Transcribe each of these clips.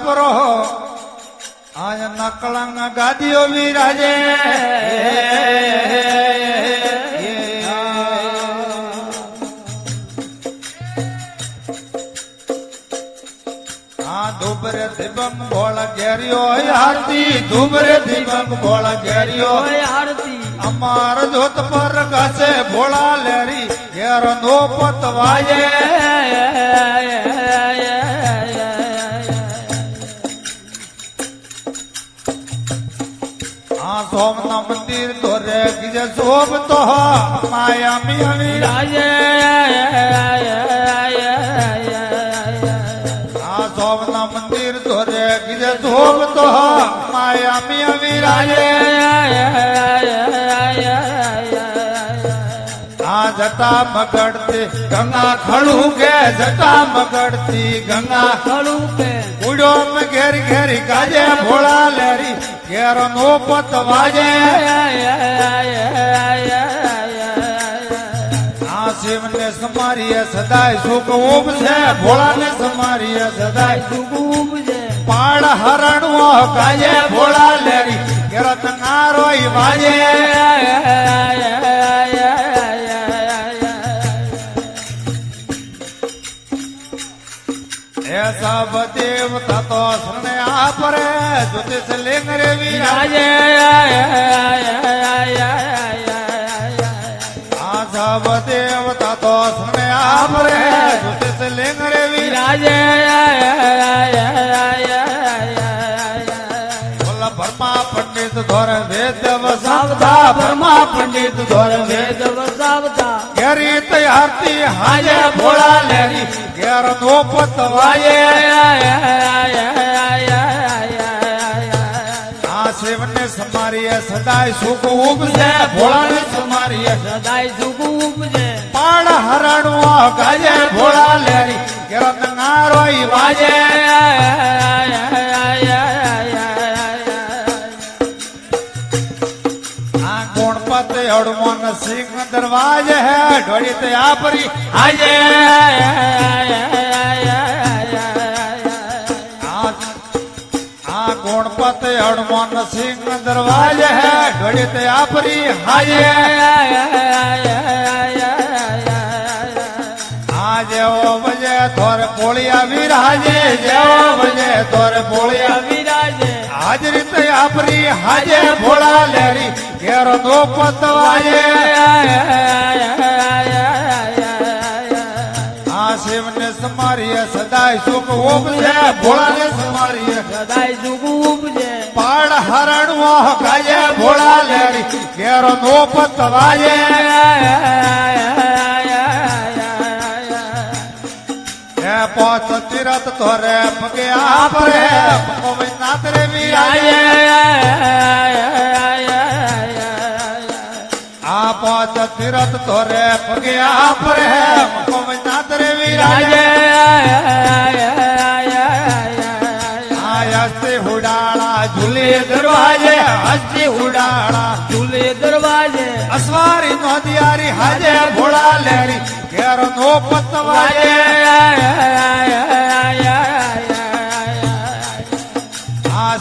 પરો આય નકળંગ ગાદીઓ વિરાજે ધુબરે દિબમ ભોળ ઘેરિયો આરતી ધુબરે દિબમ ભોળ ઘેરિયો આરતી અમાર જોત પર ઘસે ભોળા લેરી ઘેર નો પતવાયે સોમના મંદિર તો રે ગીજે શોભ તો માયા મિયા રાજે સોમના મંદિર તો રે ગીજે શોભ તો માયા મિયા વિરાજે જટા મગડતી ગંગા ખડું કે જટા મગડતી ગંગા ખડું કે ઉડો મે ઘેર ઘેર ગાજે ભોળા લેરી ઘેર નો પતવાજે શિવ ને સમારીએ સદાય સુખ ઉપજે ભોળા ને સમારીએ સદાય સુખ ઉપજે પાડ હરણવો ગાજે ભોળા લેરી ઘેર તનારો વાજે सब देवता तो सुने आपरे ज्योतिष लिंग रे विराजे सब देवता तो सुने आपरे ज्योतिष लिंग रे विराजे बोला ब्रह्मा पंडित धोर वेद वसावता ब्रह्मा पंडित धोर वेद વસાવતા घेरी तैयारती हाजे भोला लेरी घेर नो पतवाये शिव ने समारिय सदाय सुख उपजे भोला ने समारिय સદાય સુખ ઉપજે पाड़ हरणवा गाजे भोला लेरी घेर नारो वाजे गणपति हड़मोन सिंह दरवाजे है ढोड़ी तयापरी आजे गणपति हड़मोन सिंह दरवाजे है ढोड़ी तयापरी आजे आजे ओ बजे थोर पोलिया विराजे जे बजे थोर पोलिया વિરાજે हाजरी तयापरी हाजे भोला लेरी घेर नो पतवाये शिव ने समारिय सदाय सुख उपजे भोला ने समारिय સદાય સુખ ઉપજે पाड़ हरणવો गाये भोला लेरी घेर नो पतवाये पोत तीरथ तोरे पगे आपरे गोविंदनाथ रे विराजे पोत तीरथ तोरे पगे आपरे गोविंदनाथ रे विराजे हस्ती उडाड़ा झूले दरवाजे हस्ती उडाड़ा ઝૂલે દરવાજે असवारी नदियारी हाजे भोला लेरी घेर नो पतवाये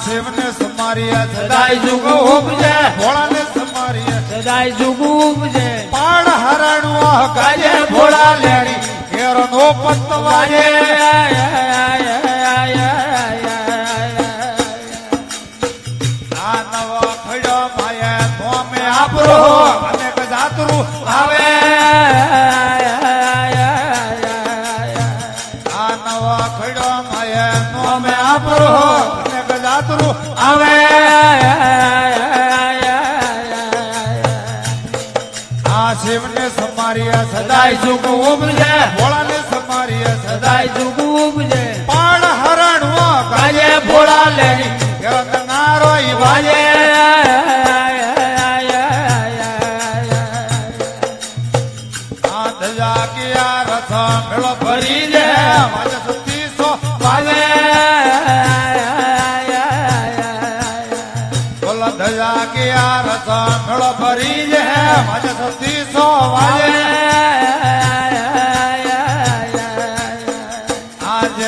शिव ने समारिय सदाय जुग उपजे भोला ने समारिय સદાય સુખ ઉપજે पाड़ हरणवा गाजे भोला लेरी घेर नो पतवाये नवा खड़ो माये तो में आपरो अनेक जातरू आवे नवा खड़ो माये तो में आपरो अनेक जातरू आवे शिव ने समारिय सदाय सुख उपजे भोला ने समारिय सदाय સદાય સુખ ઉપજે पाड़ हरणवा गाजे भोला लेरी घेर नारो वाजे धजा किया रथ मेलो भरी जे माजे सुती सो वाजे बोला धजा किया रथ मेलो भरी जे माजे सुती सो वाजे आज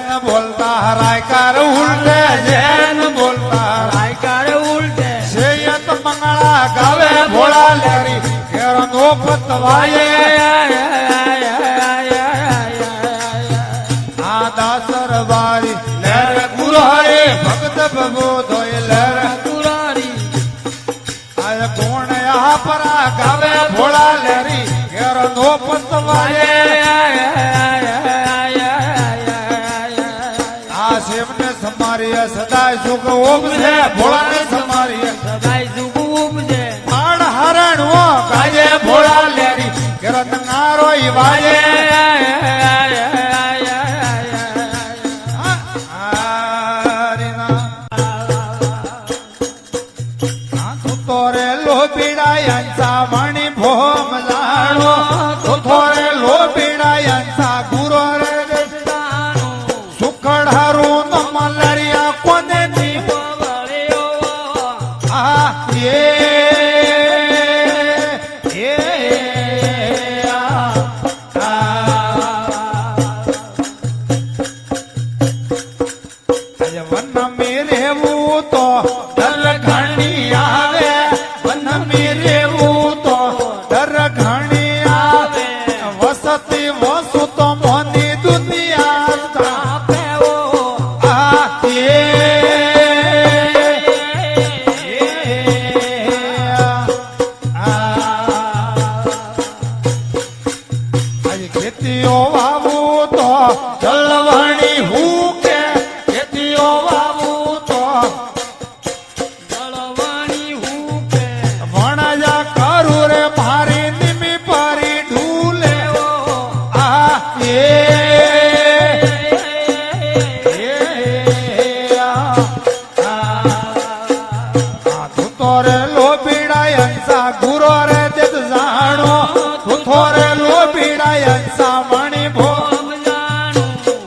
न बोलता हराय करू ઉલટે જેન બોલતા રાયકારે ઉલટે સેયત મંગળા ગાવે ભોળા લેરી કેરો નો પતવાયે આ દાસર બારી લેર ગુરુ હરે ભગત ભગો ધોય લેર પુરારી આય કોણ આ પરા ગાવે ભોળા લેરી કેરો નો પતવાયે આ શિવને સમારીએ સદાય સુખ ઓગશે ભોળાને સમારીએ સદાય સુખ ઉપજે પાડ હરણવો ગાજે ભોળા લેરી કેરો નારો ઈ વાજે થોરે લોબીડાયંસા મણી ભોમ લાણો થોરે લોબીડાયંસા ગુરો રે સુખડ હારું નો મલરિયા કોને ની આ વન મેરે તો દર ઘણી આવે વન મેરે તો દર ઘણી આવે વસતી વસુ તો મોની દુનિયા ખેતીઓ વાવું તો જલવણી હું કે ખેતીઓ વાવું તો જળવાણી હુકે વણજા કરું રે મારી નિમી પરી ઢૂલે આ તું તો રે લોબીડાય અંસા ગુરો રે તે જાણો તું તો રે લોબીડાય અંસા મણી ભો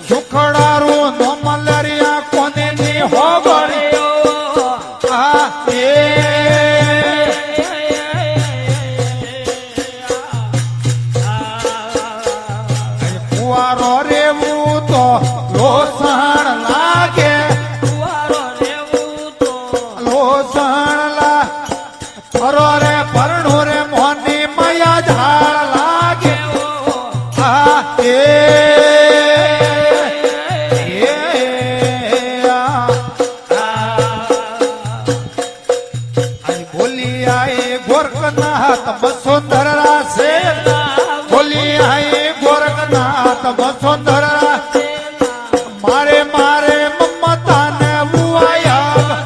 સુખડારું નો મલરિયા કોને ની હોબળી આ કુવારો રેવું તો લોસણ લાગે લોસણ લા ફરો રે પરણું રે મોની મયા ઝાડ લાગે આ બોલી આઈ ગોરખનાથ બસોદર રાસે બોલી આઈ ગોરખનાથ બસોદર મારે મારે મમતા ને બુઆયા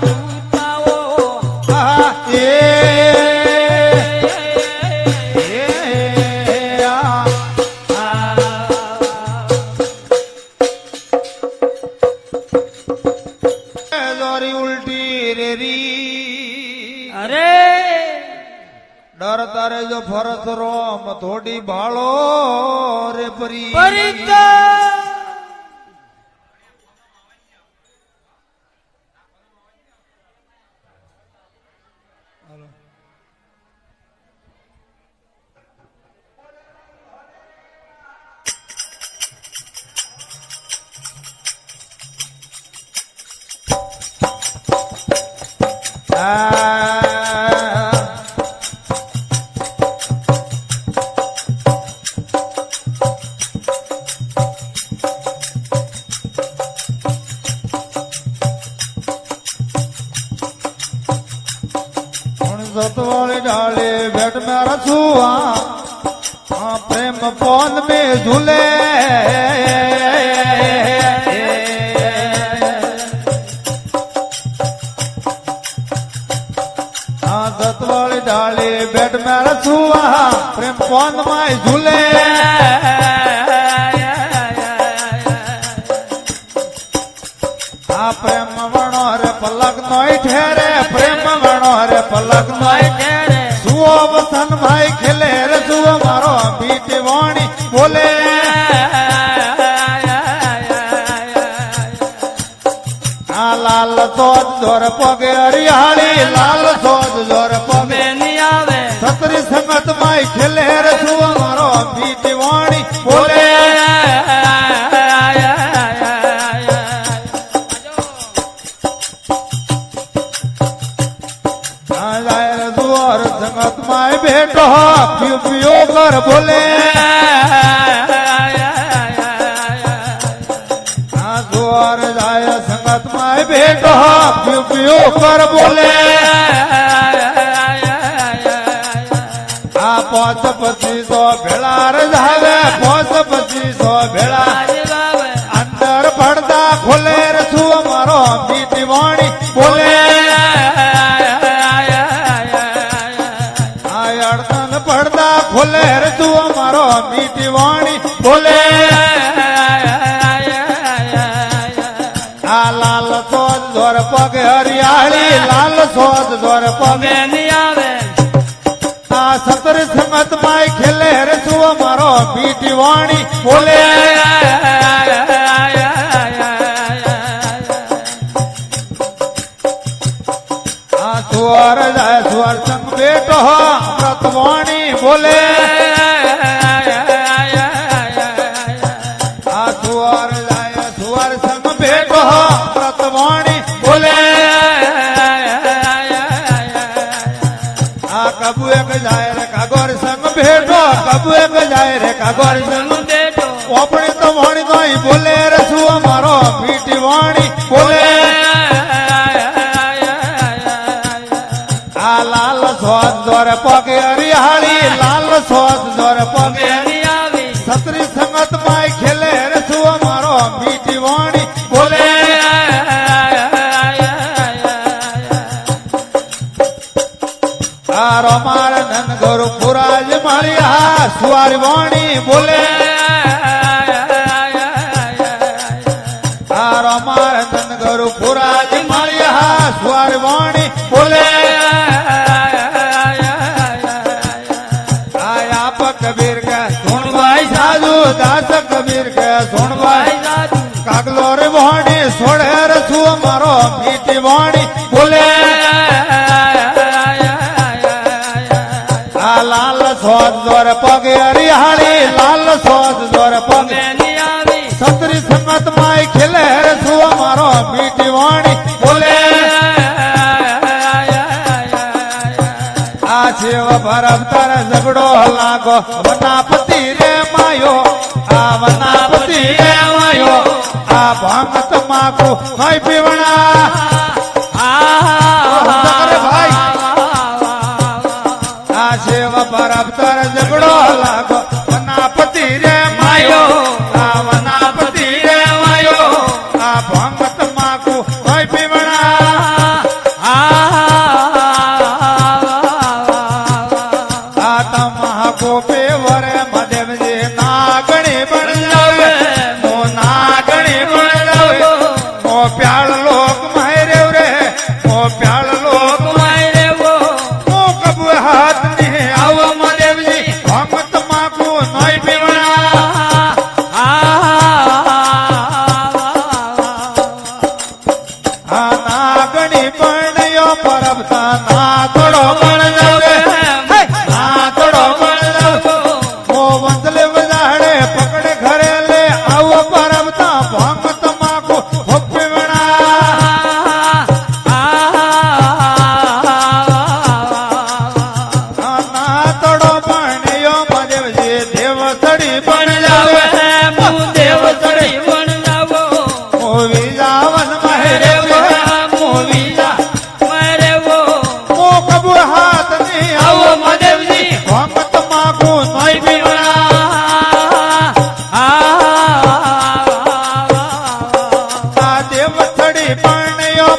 આ દોરી ઉલટી રેરી અરે ડર તારે જો ફરસ રોમ થોડી ભાળો રે પરી પરિતા सतवाली डाले बैठ में रसुआ प्रेम पौन में झूले सतवाली डाले बैठ में रसुआ प्रेम पौन में झूले प्रेम वणो रे पलक नोई ठहरे प्रेम वणो रे पलक नोई ठहरे सुओ वसन भाई खिले रे सुओ मारो बीट वाणी बोले लाल सोज जोर पगे हरियाली लाल सोज जोर पगे नहीं आवे सतरी संगत माई खिले रे सुओ मारो बीट वाणी बोले સુવર સંગત માં બેઠો પીઓ પીઓ કર બોલે આ સુવર જાય સંગત માં બેઠો પીઓ પીઓ કર બોલે આ 2500 ભેળા રજાવે 2500 ભેળા અંદર પડદા ખોલે રસુ મારો મીઠી વાણી બોલે આ અડતન પડદા ખોલે રસુ મારો મીઠી વાણી બોલે આ લાલ સોદ દોર પગ હરિયાળી લાલ સોદ દોર પગ આ સતર સંગત માય ખેલે રસુ મારો મીઠી વાણી બોલે આ સુવર જાય સુવર સંગ બેઠો અમૃત વાણી બોલે આ સુવર જાય સુવર સંગ બેઠો અમૃત વાણી બોલે આ કબુ એક જાય રે કાગોર સંગ બેઠો કબુ એક જાય રે કાગોર સંગ ઓપણી તો વાણી નહીં બોલે રસુ મારો મીઠી વાણી બોલે આ લાલ સ્વાદ દોર પગે હરિયાળી લાલ સ્વાદ દોર પગે સતરી સંગત માં ખેલે રસુ મારો મીઠી વાણી બોલે આ રમાર નંદ ગોરુ પુરાજ માળિયા સુવારી વાણી બોલે આ રમાર નંદ ગોરુ પુરાજ માળિયા સુવારી વાણી બોલે આપ કબીર કે સોણભાઈ સાધુ દાસ કબીર કે સોણભાઈ કાગલો રે વાણી સોળે રસુ મારો મીઠી વાણી બોલે આ લાલ સોદ દોર પગે હરિયાળી લાલ સોદ દોર પગે સતરી સંગત માં ખેલે રસુ મારો મીઠી વાણી બોલે આ શિવ ભરતર ઝઘડો લાગો વનાપતિ રે માયો આ વનાપતિ રે માયો આ ભંગત માકુ નહીં પીવણા ભાઈ આ શિવ ભરતર ઝઘડો લાગો વનાપતિ રે માયો આ વનાપતિ રે માયો આ ભંગત માકુ નહીં પીવણા ગોપે વરે મદેવજી નાગણી બણ જાવે મો નાગણી બણ જાવે મો પ્યાળ લોક માયરેવ રે મો પ્યાળ લોક માયરેવ મો કબુ હાથ ની આવો મદેવજી ભમત માકુ નઈ પીવણા આ નાગણી બણયો પરબતા નાગડો બણ જાવે નાગડો વંદલે વજાડે પકડે ઘરે લે આવો પરમતા ભંગત માકો ભોપીવણા ના તડો ભણ્યો મદેવજી દેવસડી બણ જાવે દેવસડી બણ જાવો મોવી જાવન મહેરેવ મોવી જા મહેરેવ મો કબુ હાથ ની આવો મદેવજી ભંગત માકો નહીં પીવણા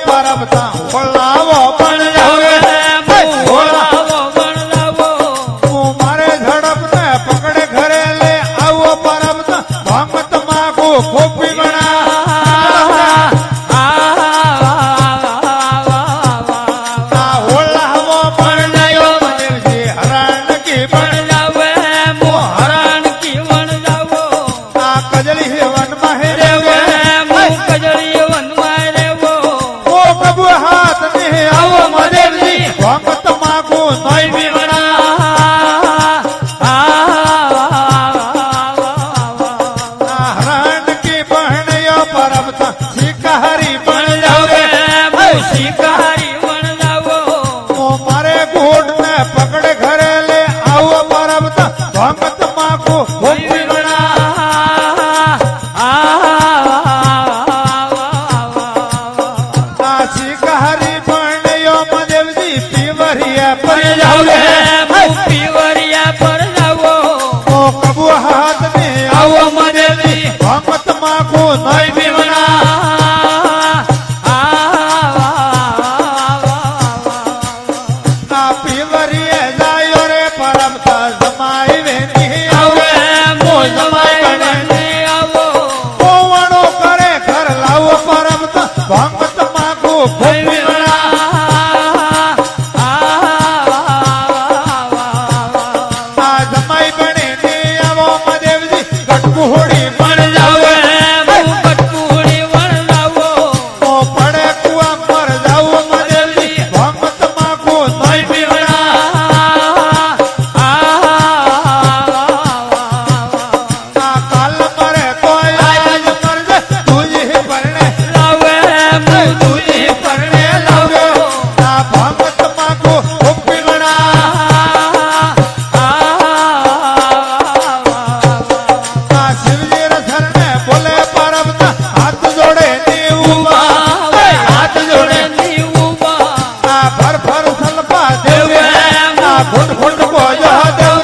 પરબતા બોલાવો પણ જાવે બોલાવો પણ જાવો હું મારે ઝડપ ને પકડે ઘરે લે આવો પરબતા ભમત માગો ખોપી બણા હોલાવો પણ જાયો મદેવજી હરણ કી પણ જાવે મો હરણ કી વણ જાવો આ કજળી વન માં રેવો કજળી વન માં રેવો કબુ હાથ ને આવો શાકાહારી પરણ્યો મહાદેવજી પીવરિયા પર જાવ જાવે હું પીવરિયા પર જાવો ઓ કબુ હાથ ને આવો મદેવી ભગત માગો નહીં પીવના ના પીવરિયે જાયો રે પરમ જમાઈ વેની આવે પોવણો કરે ઘર લાવો પરમ ભગત માગો